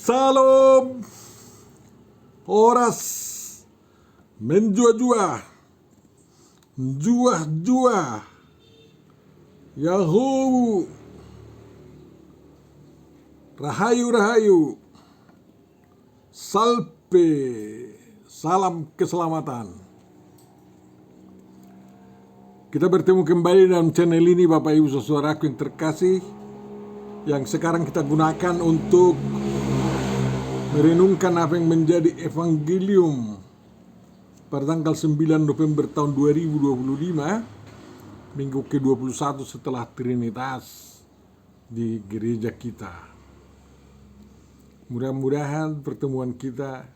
Salam, oras, menjua-jua, jua-jua, Yahoo, rahayu-rahayu, salpe, salam keselamatan. Kita bertemu kembali dalam channel ini Bapak Ibu Saudaraku yang terkasih, yang sekarang kita gunakan untuk merenungkan apa yang menjadi evangelium pada tanggal 9 November tahun 2025, minggu ke-21 setelah Trinitas di gereja kita. Mudah-mudahan pertemuan kita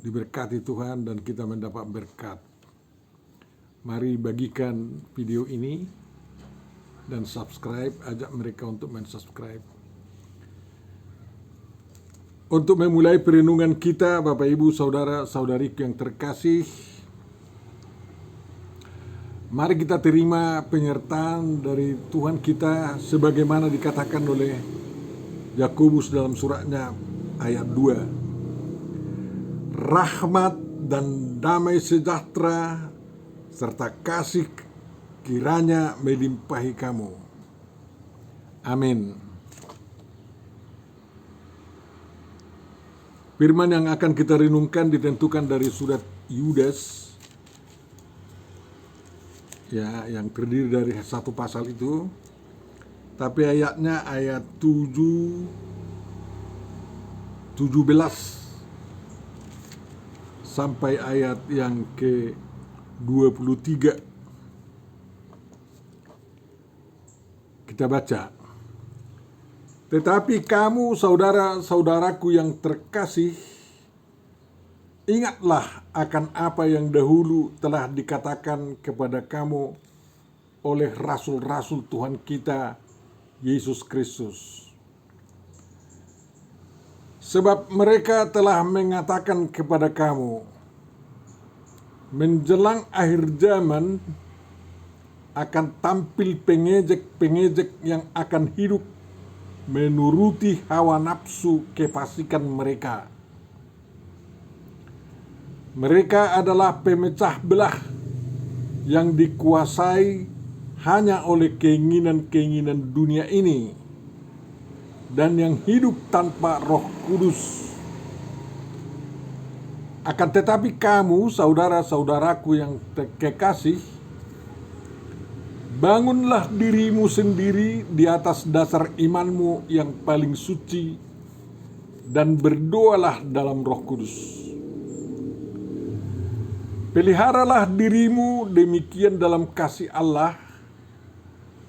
diberkati Tuhan dan kita mendapat berkat. Mari bagikan video ini dan subscribe, ajak mereka untuk mensubscribe. Untuk memulai perenungan kita, Bapak Ibu Saudara-saudariku yang terkasih, mari kita terima penyertaan dari Tuhan kita sebagaimana dikatakan oleh Yakobus dalam suratnya ayat 2. Rahmat dan damai sejahtera serta kasih kiranya melimpahi kamu. Amin. Firman yang akan kita renungkan ditentukan dari surat Yudas, ya, yang terdiri dari satu pasal itu, tapi ayatnya ayat 17 sampai ayat yang ke-23. Kita baca. Tetapi kamu saudara-saudaraku yang terkasih, ingatlah akan apa yang dahulu telah dikatakan kepada kamu oleh rasul-rasul Tuhan kita, Yesus Kristus. Sebab mereka telah mengatakan kepada kamu, menjelang akhir zaman akan tampil pengejek-pengejek yang akan hidup menuruti hawa nafsu kefasikan mereka. Mereka adalah pemecah belah yang dikuasai hanya oleh keinginan-keinginan dunia ini dan yang hidup tanpa Roh Kudus. Akan tetapi kamu, saudara-saudaraku yang kekasih, bangunlah dirimu sendiri di atas dasar imanmu yang paling suci dan berdoalah dalam Roh Kudus. Peliharalah dirimu demikian dalam kasih Allah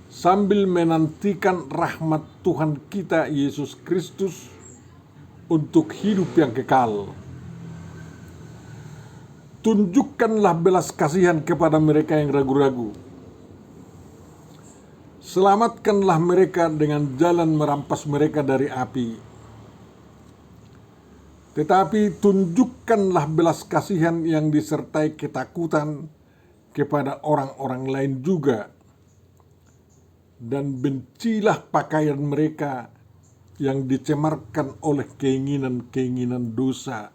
sambil menantikan rahmat Tuhan kita Yesus Kristus untuk hidup yang kekal. Tunjukkanlah belas kasihan kepada mereka yang ragu-ragu. Selamatkanlah mereka dengan jalan merampas mereka dari api. Tetapi tunjukkanlah belas kasihan yang disertai ketakutan kepada orang-orang lain juga. Dan bencilah pakaian mereka yang dicemarkan oleh keinginan-keinginan dosa.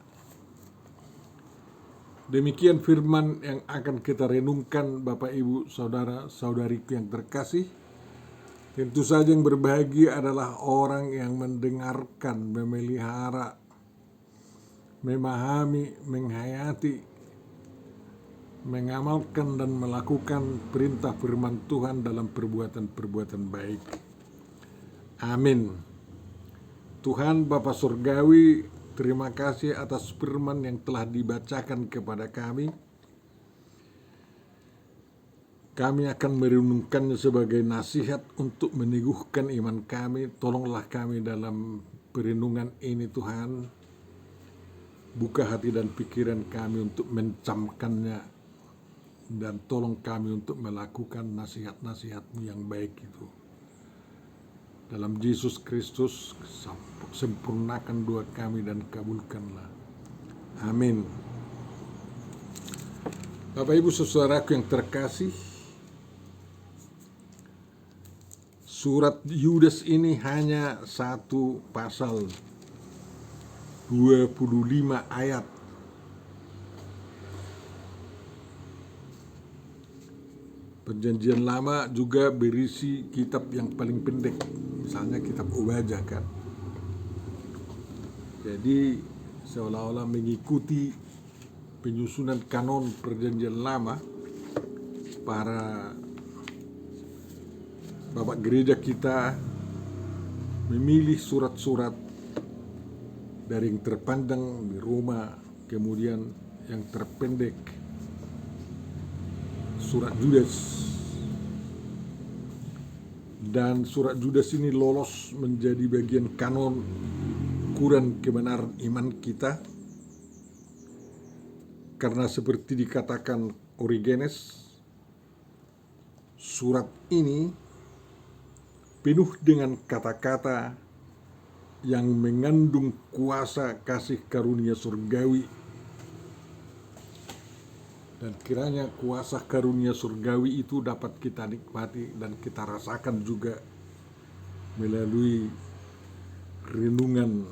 Demikian firman yang akan kita renungkan Bapak Ibu Saudara-saudariku yang terkasih. Tentu saja yang berbahagia adalah orang yang mendengarkan, memelihara, memahami, menghayati, mengamalkan dan melakukan perintah firman Tuhan dalam perbuatan-perbuatan baik. Amin. Tuhan Bapa Surgawi, terima kasih atas firman yang telah dibacakan kepada kami. Kami akan merenungkannya sebagai nasihat untuk meneguhkan iman kami. Tolonglah kami dalam perenungan ini Tuhan. Buka hati dan pikiran kami untuk mencamkannya. Dan tolong kami untuk melakukan nasihat-nasihat-Mu yang baik itu. Dalam Yesus Kristus, sempurnakan doa kami dan kabulkanlah. Amin. Bapak Ibu Saudaraku yang terkasih, Surat Yudas ini hanya satu pasal, 25 ayat. Perjanjian Lama juga berisi kitab yang paling pendek, misalnya kitab Obadiah kan. Jadi seolah-olah mengikuti penyusunan kanon Perjanjian Lama, para bapak gereja kita memilih surat-surat dari yang terpanjang di Roma, kemudian yang terpendek surat Yudas. Dan surat Yudas ini lolos menjadi bagian kanon ukuran kebenaran iman kita, karena seperti dikatakan Origenes, surat ini penuh dengan kata-kata yang mengandung kuasa kasih karunia surgawi. Dan kiranya kuasa karunia surgawi itu dapat kita nikmati dan kita rasakan juga melalui renungan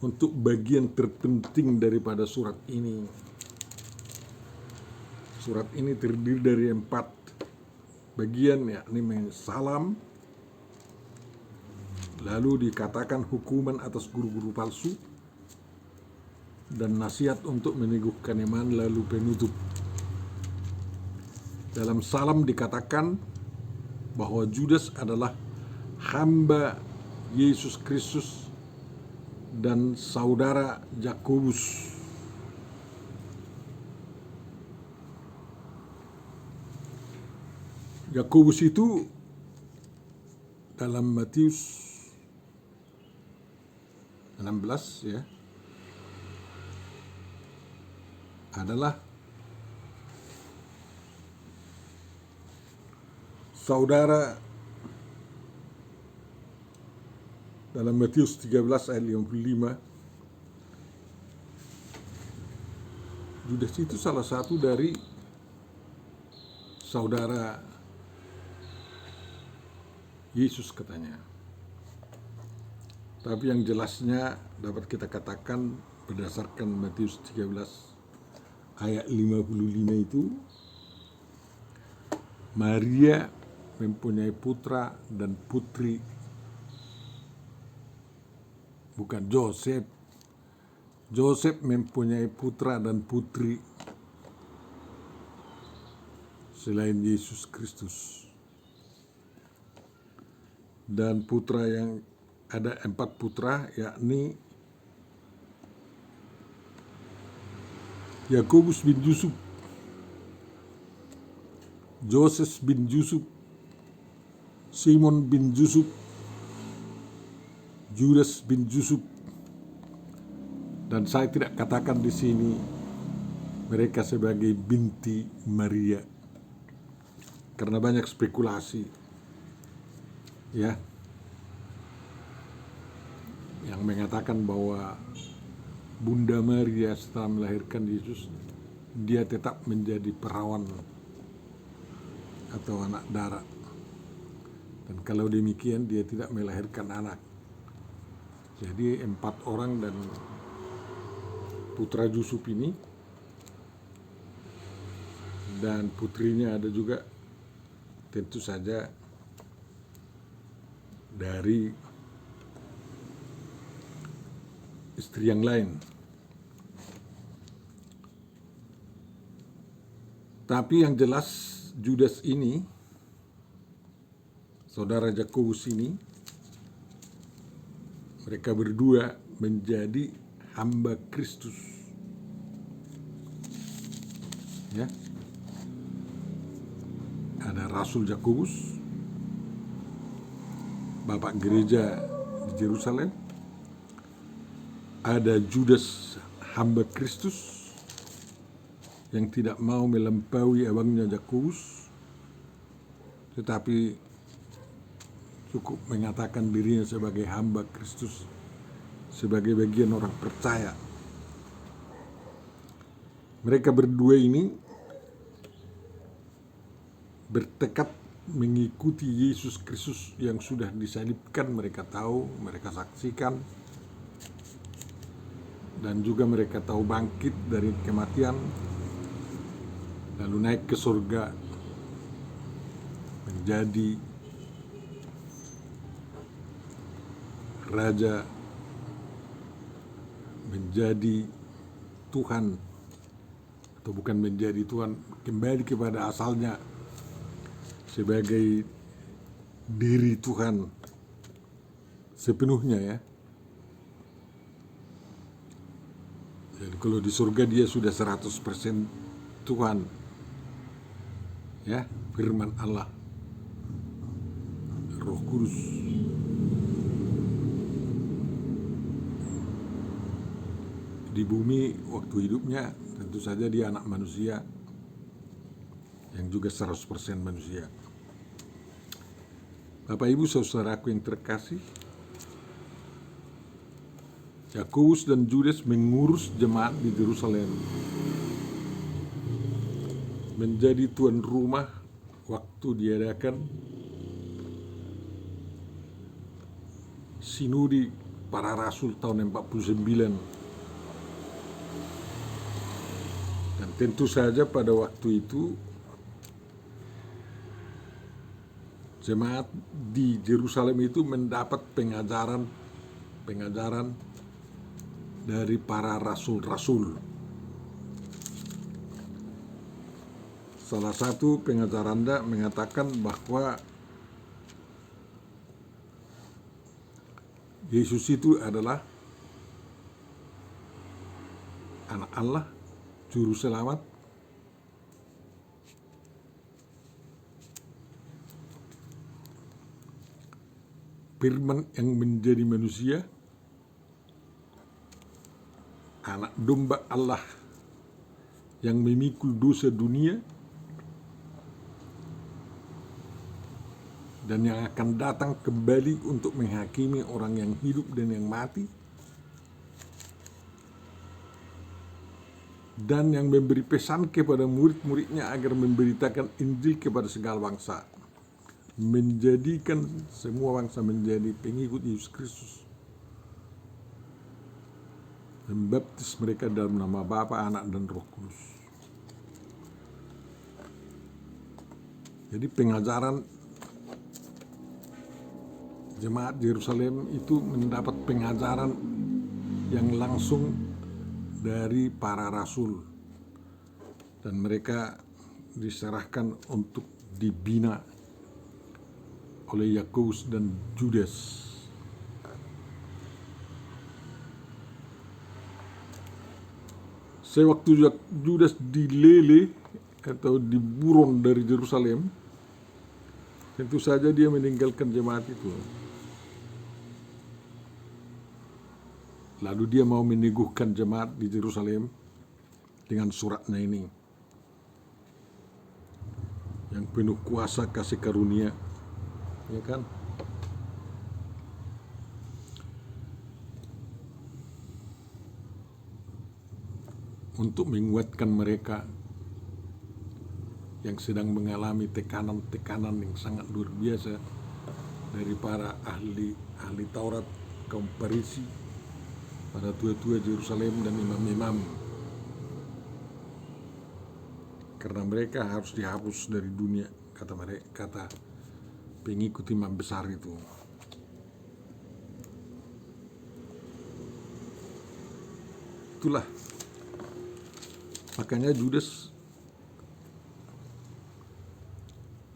untuk bagian terpenting daripada surat ini. Surat ini terdiri dari 4 bagian, yakni salam, lalu dikatakan hukuman atas guru-guru palsu, dan nasihat untuk meneguhkan iman, lalu penutup. Dalam salam dikatakan bahwa Judas adalah hamba Yesus Kristus dan saudara Yakobus. Yakobus itu dalam Matius 16 ya, adalah saudara. Dalam Matius 13 ayat 55, Judas itu salah satu dari saudara Yesus katanya. Tapi yang jelasnya dapat kita katakan berdasarkan Matius 13 ayat 55 itu, Maria mempunyai putra dan putri, bukan Joseph. Joseph mempunyai putra dan putri selain Yesus Kristus. Dan putra yang ada 4 putra, yakni Yakobus bin Yusuf, Joses bin Yusuf, Simon bin Yusuf, Judas bin Yusuf. Dan saya tidak katakan di sini mereka sebagai binti Maria, karena banyak spekulasi ya yang mengatakan bahwa Bunda Maria setelah melahirkan Yesus, dia tetap menjadi perawan atau anak darah. Dan kalau demikian dia tidak melahirkan anak. Jadi 4 orang dan putra Yusuf ini, dan putrinya ada juga tentu saja dari istri yang lain. Tapi yang jelas Judas ini, saudara Yakobus ini, mereka berdua menjadi hamba Kristus. Ya. Ada Rasul Yakobus, bapak gereja di Yerusalem. Ada Judas hamba Kristus yang tidak mau melampaui abangnya Yakobus, tetapi cukup mengatakan dirinya sebagai hamba Kristus, sebagai bagian orang percaya. Mereka berdua ini bertekad mengikuti Yesus Kristus yang sudah disalibkan. Mereka tahu, mereka saksikan, dan juga mereka tahu bangkit dari kematian, lalu naik ke surga menjadi Raja, menjadi Tuhan, atau bukan menjadi Tuhan, kembali kepada asalnya sebagai diri Tuhan sepenuhnya ya. Jadi kalau di surga dia sudah 100% Tuhan ya, firman Allah, Roh Kudus. Di bumi waktu hidupnya tentu saja dia anak manusia yang juga 100% manusia. Bapak Ibu saudaraku yang terkasih, Yakobus dan Yudas mengurus jemaat di Yerusalem, menjadi tuan rumah waktu diadakan sinodi para rasul tahun 49. Dan tentu saja pada waktu itu jemaat di Yerusalem itu mendapat pengajaran dari para rasul-rasul. Salah satu pengajaranda mengatakan bahwa Yesus itu adalah anak Allah, juru selamat, firman yang menjadi manusia, anak domba Allah yang memikul dosa dunia, dan yang akan datang kembali untuk menghakimi orang yang hidup dan yang mati, dan yang memberi pesan kepada murid-muridnya agar memberitakan Injil kepada segala bangsa, menjadikan semua bangsa menjadi pengikut Yesus Kristus, membaptis mereka dalam nama Bapa, Anak, dan Roh Kudus. Jadi pengajaran jemaat Yerusalem itu mendapat pengajaran yang langsung dari para rasul, dan mereka diserahkan untuk dibina oleh Yakobus dan Yudas. Sewaktu Yudas dilele atau diburon dari Yerusalem, tentu saja dia meninggalkan jemaat itu. Lalu dia mau meneguhkan jemaat di Yerusalem dengan suratnya ini, yang penuh kuasa kasih karunia, ya kan? Untuk menguatkan mereka yang sedang mengalami tekanan-tekanan yang sangat luar biasa dari para ahli Taurat, kaum Farisi, para tua-tua Yerusalem dan imam-imam, karena mereka harus dihapus dari dunia, kata pengikut imam besar itu. Itulah makanya Yudas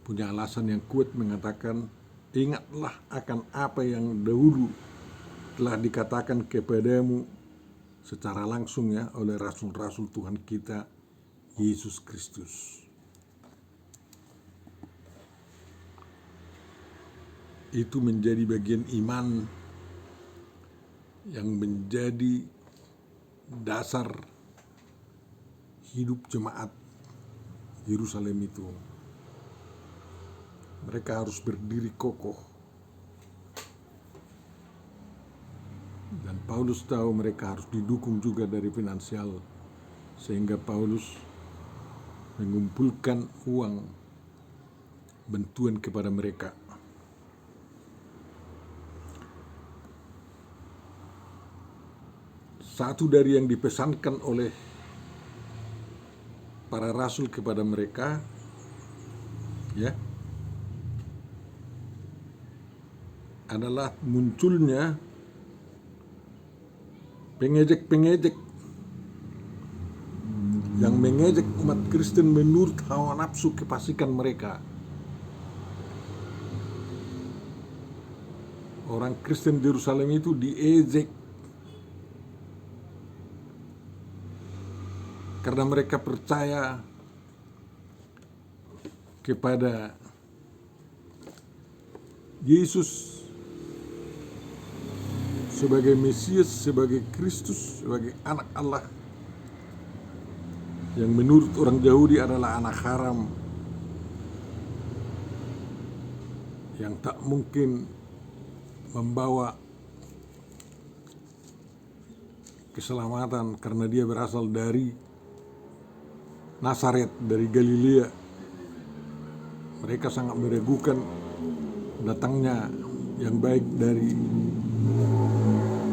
punya alasan yang kuat mengatakan, ingatlah akan apa yang dahulu telah dikatakan kepadamu secara langsung ya oleh rasul-rasul Tuhan kita Yesus Kristus. Itu menjadi bagian iman yang menjadi dasar hidup jemaat Yerusalem itu. Mereka harus berdiri kokoh. Dan Paulus tahu mereka harus didukung juga dari finansial, sehingga Paulus mengumpulkan uang bantuan kepada mereka. Satu dari yang dipesankan oleh para rasul kepada mereka, ya, adalah munculnya pengejek-pengejek yang mengejek umat Kristen menurut hawa nafsu kefasikan mereka. Orang Kristen di Yerusalem itu diejek karena mereka percaya kepada Yesus sebagai Mesias, sebagai Kristus, sebagai anak Allah yang menurut orang Yahudi adalah anak haram yang tak mungkin membawa keselamatan karena dia berasal dari Nazaret, dari Galilea. Mereka sangat meragukan datangnya yang baik dari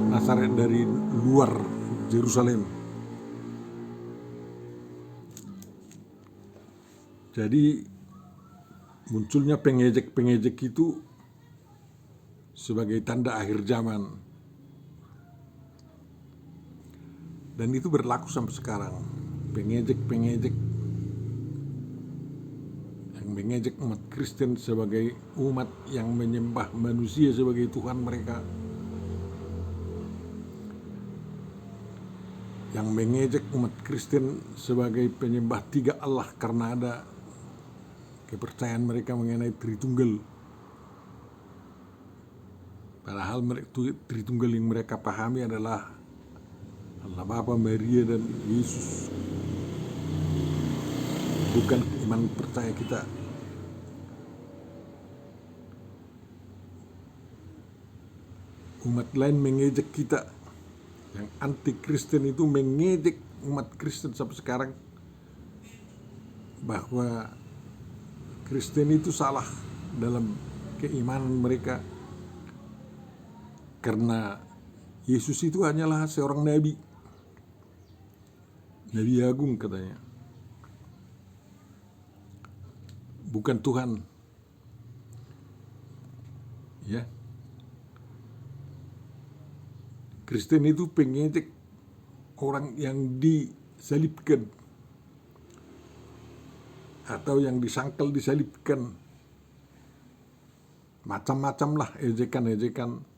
Nazaret, dari luar Yerusalem. Jadi munculnya pengejek-pengejek itu sebagai tanda akhir zaman. Dan itu berlaku sampai sekarang. Pengejek-pengejek yang mengejek umat Kristen sebagai umat yang menyembah manusia sebagai Tuhan mereka, yang mengejek umat Kristen sebagai penyembah tiga Allah karena ada kepercayaan mereka mengenai Tritunggal. Padahal Tritunggal yang mereka pahami adalah Allah Bapa, Maria, dan Yesus. Bukan iman percaya kita. Umat lain mengejek kita. Yang anti-Kristen itu mengejek umat Kristen sampai sekarang, bahwa Kristen itu salah dalam keimanan mereka karena Yesus itu hanyalah seorang nabi, nabi agung katanya, bukan Tuhan. Ya, Kristen itu pengejek orang yang disalibkan atau yang disangkal disalibkan. Macam-macam lah ejekan-ejekan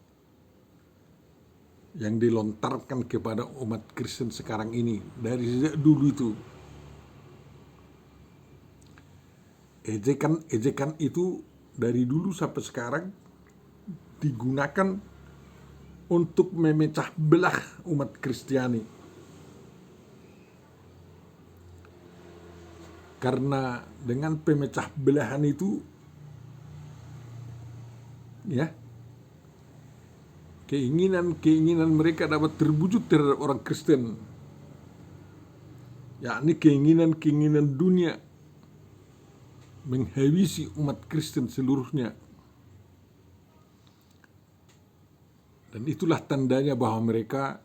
yang dilontarkan kepada umat Kristen sekarang ini dari sejak dulu itu. Ejekan itu dari dulu sampai sekarang digunakan untuk memecah belah umat Kristiani. Karena dengan pemecah belahan itu, ya, keinginan mereka dapat terwujud terhadap orang Kristen, yakni keinginan dunia menghabisi umat Kristen seluruhnya. Dan itulah tandanya bahwa mereka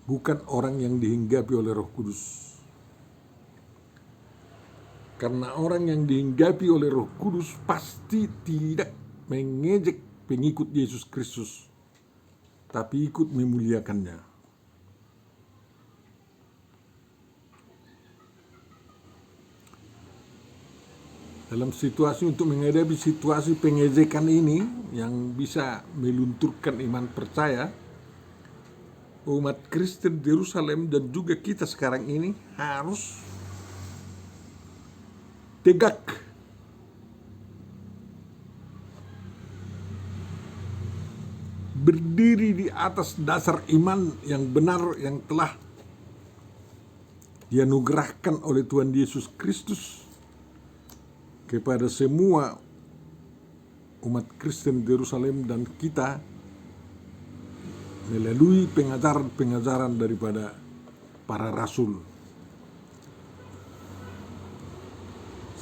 bukan orang yang dihinggapi oleh Roh Kudus. Karena orang yang dihinggapi oleh Roh Kudus pasti tidak mengejek pengikut Yesus Kristus, tapi ikut memuliakannya. Dalam situasi untuk menghadapi situasi pengejekan ini yang bisa melunturkan iman percaya, umat Kristen di Yerusalem dan juga kita sekarang ini harus tegak, berdiri di atas dasar iman yang benar yang telah dianugerahkan oleh Tuhan Yesus Kristus kepada semua umat Kristen di Yerusalem dan kita melalui pengajaran-pengajaran daripada para rasul.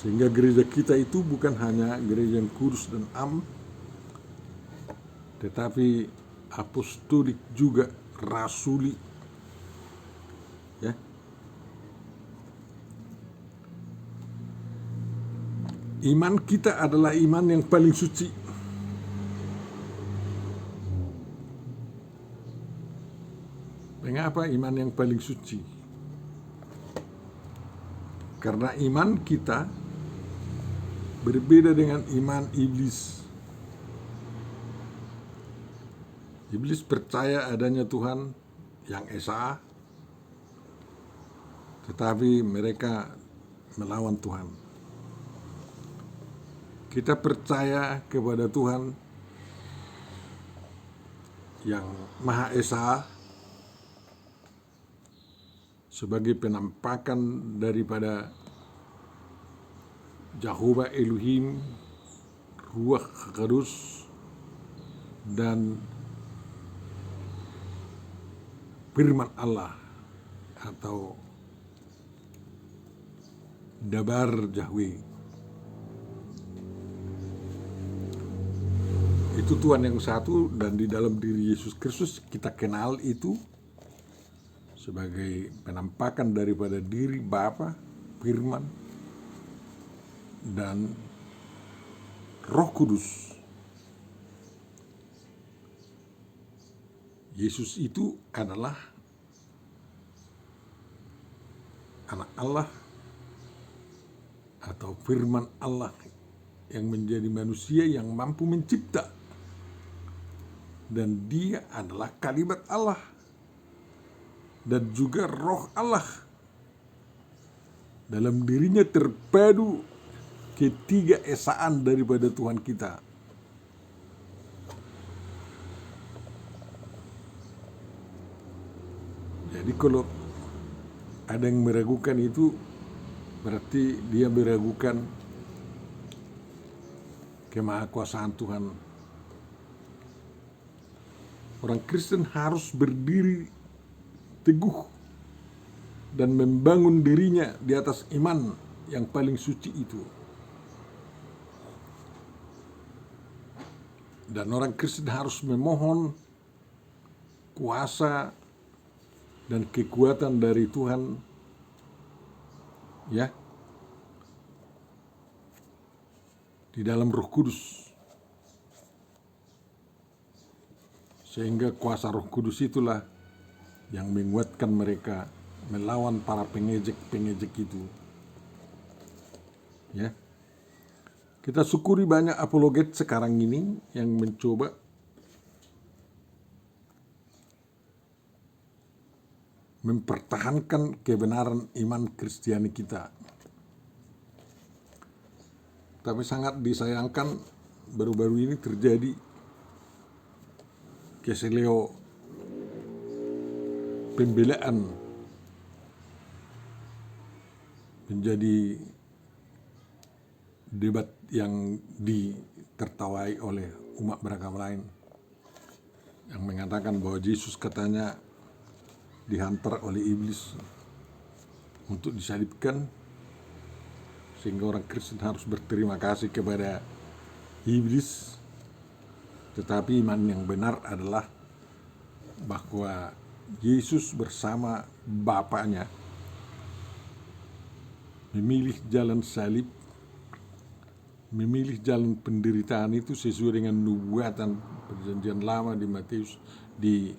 Sehingga gereja kita itu bukan hanya gereja yang kudus dan am, tetapi apostolik juga, rasuli. Ya. Iman kita adalah iman yang paling suci. Mengapa iman yang paling suci? Karena iman kita berbeda dengan iman iblis. Iblis percaya adanya Tuhan yang esa, tetapi mereka melawan Tuhan. Kita percaya kepada Tuhan yang Maha Esa sebagai penampakan daripada Jehovah Elohim, Ruach Hakudus, dan firman Allah atau Dabar Yahweh. Itu Tuhan yang satu, dan di dalam diri Yesus Kristus kita kenal itu sebagai penampakan daripada diri Bapa, Firman, dan Roh Kudus. Yesus itu adalah anak Allah atau firman Allah yang menjadi manusia yang mampu mencipta. Dan dia adalah kalimat Allah dan juga roh Allah. Dalam dirinya terpadu ketiga esaan daripada Tuhan kita. Jadi kalau ada yang meragukan itu, berarti dia meragukan kemahakuasaan Tuhan. Orang Kristen harus berdiri teguh dan membangun dirinya di atas iman yang paling suci itu. Dan orang Kristen harus memohon kuasa dan kekuatan dari Tuhan, ya, di dalam Roh Kudus, sehingga kuasa Roh Kudus itulah yang menguatkan mereka melawan para pengejek-pengejek itu. Ya, kita syukuri banyak apologet sekarang ini yang mencoba mempertahankan kebenaran iman Kristiani kita. Tapi sangat disayangkan baru-baru ini terjadi keseleo pembelaan menjadi debat yang ditertawai oleh umat beragama lain yang mengatakan bahwa Yesus katanya dihantar oleh iblis untuk disalibkan, sehingga orang Kristen harus berterima kasih kepada iblis. Tetapi iman yang benar adalah bahwa Yesus bersama Bapaknya memilih jalan salib, memilih jalan penderitaan itu sesuai dengan nubuatan perjanjian lama di Matius, di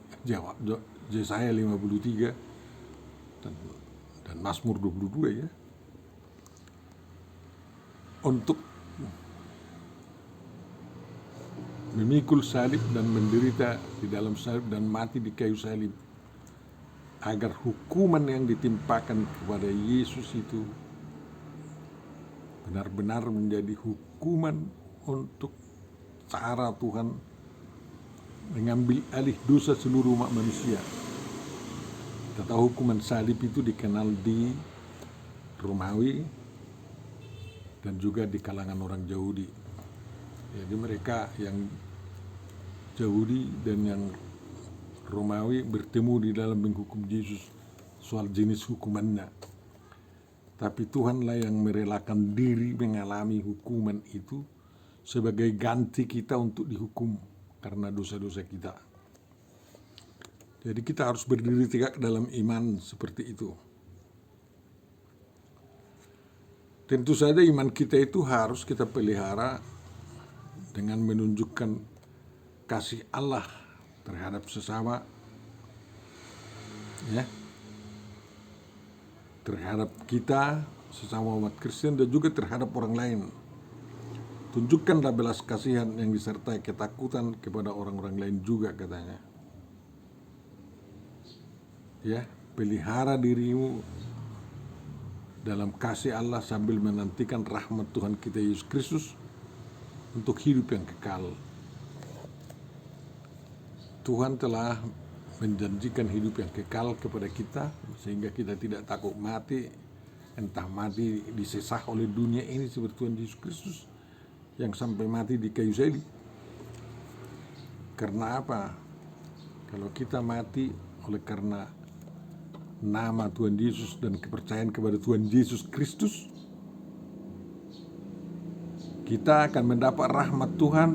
Yesaya 53 dan Mazmur 22, ya, untuk memikul salib dan menderita di dalam salib dan mati di kayu salib, agar hukuman yang ditimpakan kepada Yesus itu benar-benar menjadi hukuman untuk cara Tuhan mengambil alih dosa seluruh umat manusia. Kita tahu hukuman salib itu dikenal di Romawi dan juga di kalangan orang Yahudi. Jadi mereka yang Yahudi dan yang Romawi bertemu di dalam menghukum Yesus soal jenis hukumannya. Tapi Tuhanlah yang merelakan diri mengalami hukuman itu sebagai ganti kita untuk dihukum karena dosa-dosa kita. Jadi kita harus berdiri tegak dalam iman seperti itu. Tentu saja iman kita itu harus kita pelihara dengan menunjukkan kasih Allah terhadap sesama, ya, terhadap kita sesama umat Kristen dan juga terhadap orang lain. Tunjukkanlah belas kasihan yang disertai ketakutan kepada orang-orang lain juga, katanya. Ya, pelihara dirimu dalam kasih Allah sambil menantikan rahmat Tuhan kita Yesus Kristus untuk hidup yang kekal. Tuhan telah menjanjikan hidup yang kekal kepada kita sehingga kita tidak takut mati, entah mati disesah oleh dunia ini seperti Tuhan Yesus Kristus yang sampai mati di kayu salib. Karena apa? Kalau kita mati oleh karena nama Tuhan Yesus dan kepercayaan kepada Tuhan Yesus Kristus, kita akan mendapat rahmat Tuhan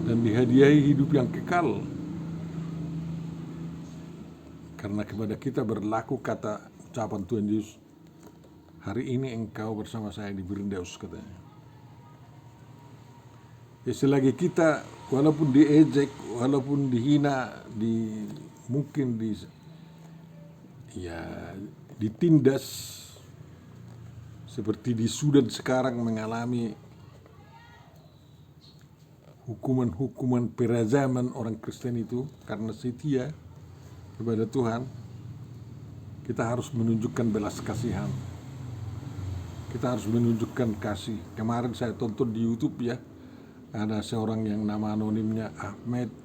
dan dihadiahi hidup yang kekal. Karena kepada kita berlaku kata ucapan Tuhan Yesus, hari ini engkau bersama saya di Firdaus, katanya. Ya, selagi kita walaupun diejek, walaupun dihina, mungkin ditindas seperti di Sudan sekarang mengalami hukuman perazaman orang Kristen itu karena setia kepada Tuhan, kita harus menunjukkan belas kasihan. Kita harus menunjukkan kasih. Kemarin saya tonton di YouTube, ya, ada seorang yang nama anonimnya Ahmed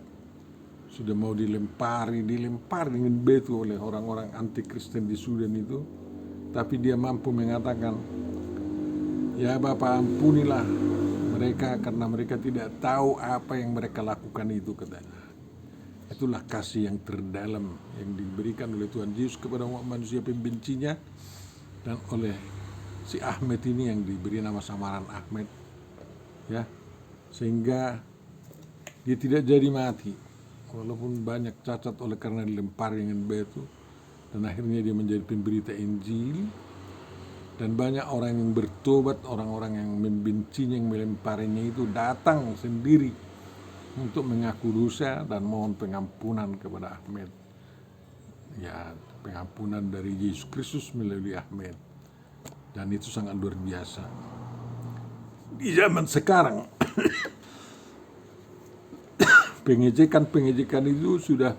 sudah mau dilempar dengan batu oleh orang-orang anti Kristen di Sudan itu, tapi dia mampu mengatakan, ya Bapak, ampunilah mereka karena mereka tidak tahu apa yang mereka lakukan itu, katanya. Itulah kasih yang terdalam yang diberikan oleh Tuhan Yesus kepada umat manusia pembencinya, dan oleh si Ahmed ini yang diberi nama samaran Ahmed, ya, sehingga dia tidak jadi mati walaupun banyak cacat oleh karena dilempar dengan batu, dan akhirnya dia menjadi pemberita Injil, dan banyak orang yang bertobat. Orang-orang yang membencinya, yang melemparinya itu datang sendiri untuk mengaku dosa dan mohon pengampunan kepada Ahmed. Ya, pengampunan dari Yesus Kristus melalui Ahmed, dan itu sangat luar biasa. Di zaman sekarang pengejekan itu sudah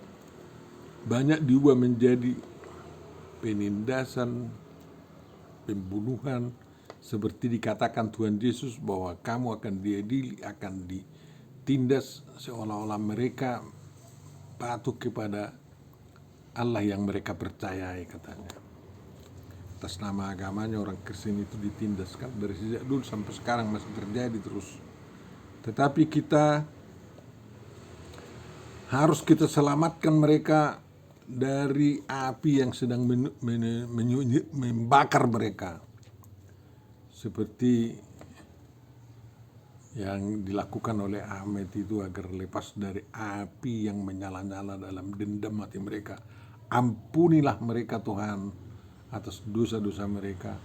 banyak diubah menjadi penindasan, pembunuhan, seperti dikatakan Tuhan Yesus bahwa kamu akan diadili, akan ditindas seolah-olah mereka patuh kepada Allah yang mereka percayai, katanya. Atas nama agamanya orang Kristen itu ditindas, kan, dari sejak dulu sampai sekarang masih terjadi terus. Tetapi kita harus selamatkan mereka dari api yang sedang membakar mereka, seperti yang dilakukan oleh Ahmed itu, agar lepas dari api yang menyala-nyala dalam dendam hati mereka. Ampunilah mereka Tuhan atas dosa-dosa mereka,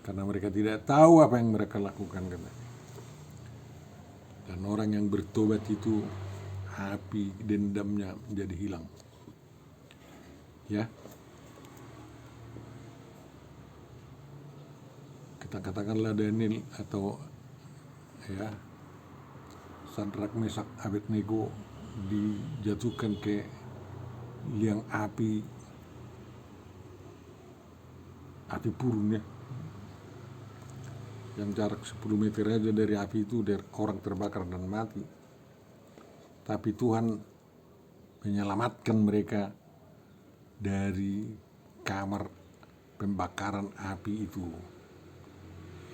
karena mereka tidak tahu apa yang mereka lakukan, katanya. Dan orang yang bertobat itu api dendamnya menjadi hilang, ya. Kita katakanlah Daniel atau, ya, Sadrak, Mesak, Abednego dijatuhkan ke liang api purun, ya, yang jarak 10 meter aja dari api itu, orang terbakar dan mati. Tapi Tuhan menyelamatkan mereka dari kamar pembakaran api itu.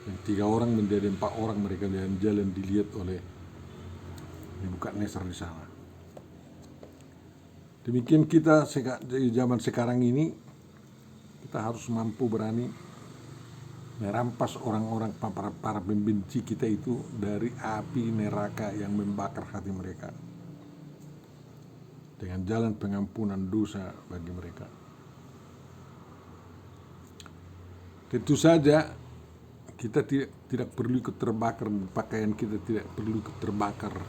Yang 3 orang menjadi 4 orang, mereka jalan-jalan dilihat oleh Nebukadnezar di sana. Demikian kita di zaman sekarang ini, kita harus mampu berani merampas orang-orang para pembenci kita itu dari api neraka yang membakar hati mereka, dengan jalan pengampunan dosa bagi mereka. Tentu saja kita tidak perlu ikut terbakar, pakaian kita tidak perlu ikut terbakar.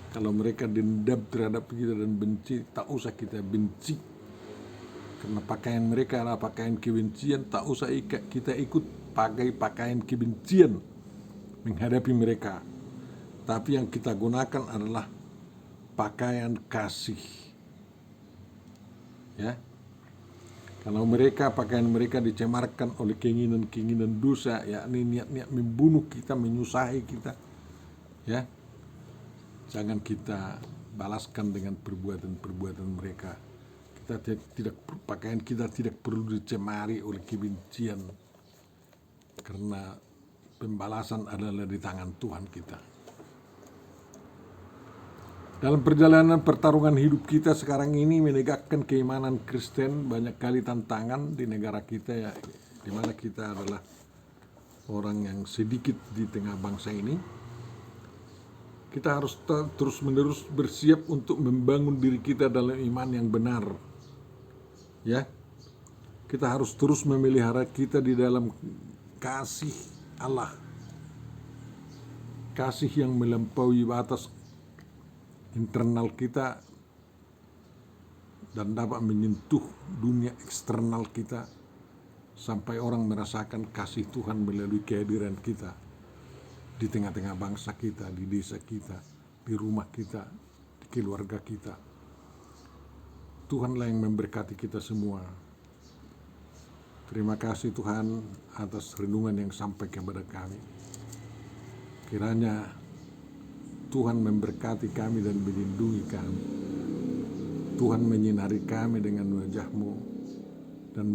Kalau mereka dendam terhadap kita dan benci, tak usah kita benci. Karena pakaian mereka adalah pakaian kebencian, tak usah kita ikut pakai pakaian kebencian menghadapi mereka. Tapi yang kita gunakan adalah pakaian kasih. Ya. Kalau pakaian mereka dicemarkan oleh keinginan-keinginan dosa, yakni niat-niat membunuh kita, menyusahi kita, ya, jangan kita balaskan dengan perbuatan-perbuatan mereka. Pakaian kita tidak perlu dicemari oleh kebencian, karena pembalasan adalah di tangan Tuhan kita. Dalam perjalanan pertarungan hidup kita sekarang ini menegakkan keimanan Kristen, banyak kali tantangan di negara kita, ya, di mana kita adalah orang yang sedikit di tengah bangsa ini. Kita harus terus-menerus bersiap untuk membangun diri kita dalam iman yang benar. Ya, kita harus terus memelihara kita di dalam kasih Allah, kasih yang melampaui batas internal kita dan dapat menyentuh dunia eksternal kita, sampai orang merasakan kasih Tuhan melalui kehadiran kita di tengah-tengah bangsa kita, di desa kita, di rumah kita, di keluarga kita. Tuhanlah yang memberkati kita semua. Terima kasih Tuhan atas renungan yang sampai kepada kami. Kiranya Tuhan memberkati kami dan melindungi kami. Tuhan menyinari kami dengan wajah-Mu dan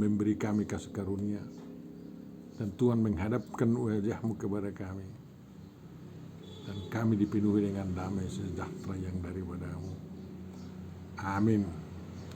memberi kami kasih karunia. Dan Tuhan menghadapkan wajah-Mu kepada kami. Dan kami dipenuhi dengan damai sejahtera yang daripada-Mu. Amin.